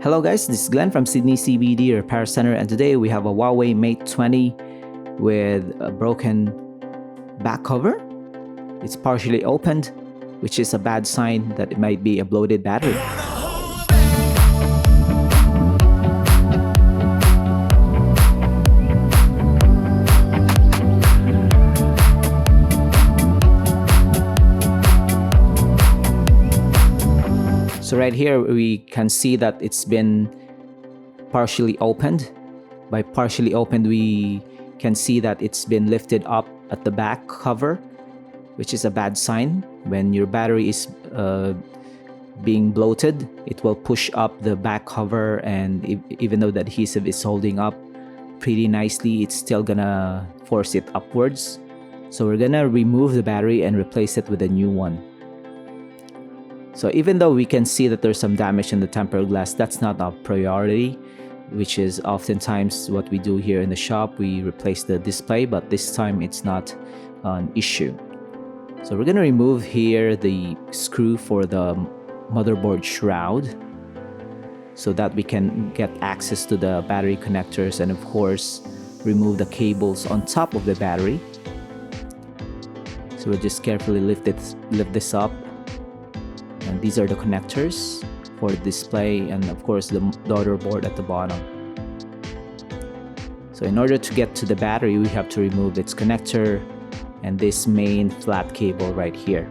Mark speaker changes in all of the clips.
Speaker 1: Hello guys, this is Glenn from Sydney CBD Repair Centre, and today we have a Huawei Mate 20 with a broken back cover. It's partially opened, which is a bad sign that it might be a bloated battery. So right here we can see that it's been partially opened. By partially opened, we can see that it's been lifted up at the back cover, which is a bad sign. When your battery is being bloated, it will push up the back cover, and even though the adhesive is holding up pretty nicely, it's still gonna force it upwards. So we're gonna remove the battery and replace it with a new one. So even though we can see that there's some damage in the tempered glass, that's not our priority, which is oftentimes what we do here in the shop. We replace the display, but this time it's not an issue. So we're going to remove here the screw for the motherboard shroud so that we can get access to the battery connectors, and of course remove the cables on top of the battery. So we'll just carefully lift this up. And these are the connectors for the display, and of course the motherboard at the bottom. So in order to get to the battery, we have to remove its connector and this main flat cable right here.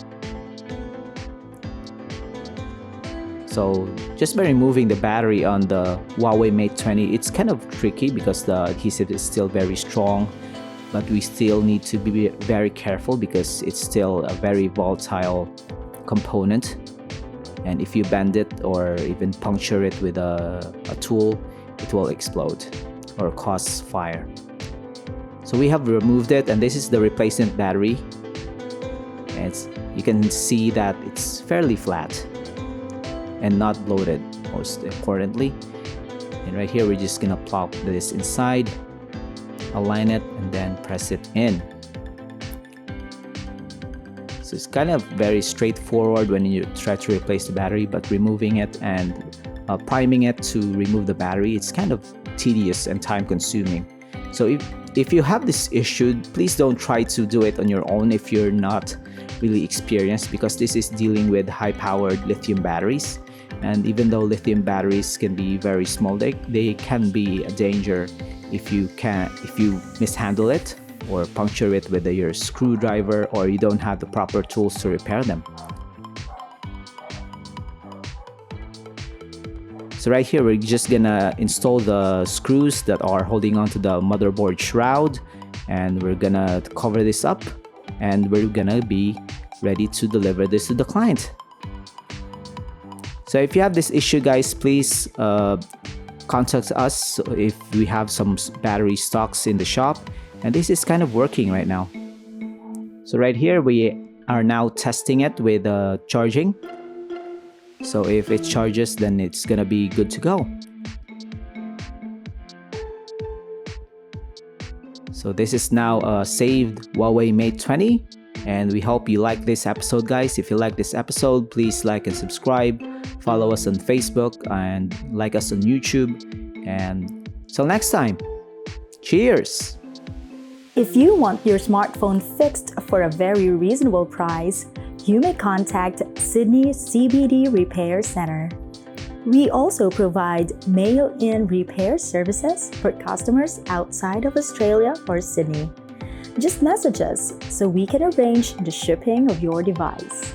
Speaker 1: So just by removing the battery on the Huawei Mate 20, it's kind of tricky because the adhesive is still very strong, but we still need to be very careful because it's still a very volatile component. And if you bend it or even puncture it with a tool, it will explode or cause fire. So we have removed it, and this is the replacement battery. And you can see that it's fairly flat and not bloated, most importantly. And right here, we're just gonna plop this inside, align it, and then press it in. So it's kind of very straightforward when you try to replace the battery, but removing it and priming it to remove the battery, it's kind of tedious and time consuming. So if you have this issue, please don't try to do it on your own if you're not really experienced, because this is dealing with high-powered lithium batteries. And even though lithium batteries can be very small, they can be a danger if you mishandle it or puncture it with your screwdriver, or you don't have the proper tools to repair them. So right here, we're just gonna install the screws that are holding onto the motherboard shroud, and we're gonna cover this up, and we're gonna be ready to deliver this to the client. So if you have this issue, guys, please contact us if we have some battery stocks in the shop. And this is kind of working right now. So right here, we are now testing it with charging. So if it charges, then it's gonna be good to go. So this is now a saved Huawei Mate 20. And we hope you like this episode, guys. If you like this episode, please like and subscribe. Follow us on Facebook and like us on YouTube. And till next time, cheers!
Speaker 2: If you want your smartphone fixed for a very reasonable price, you may contact Sydney CBD Repair Centre. We also provide mail-in repair services for customers outside of Australia or Sydney. Just message us so we can arrange the shipping of your device.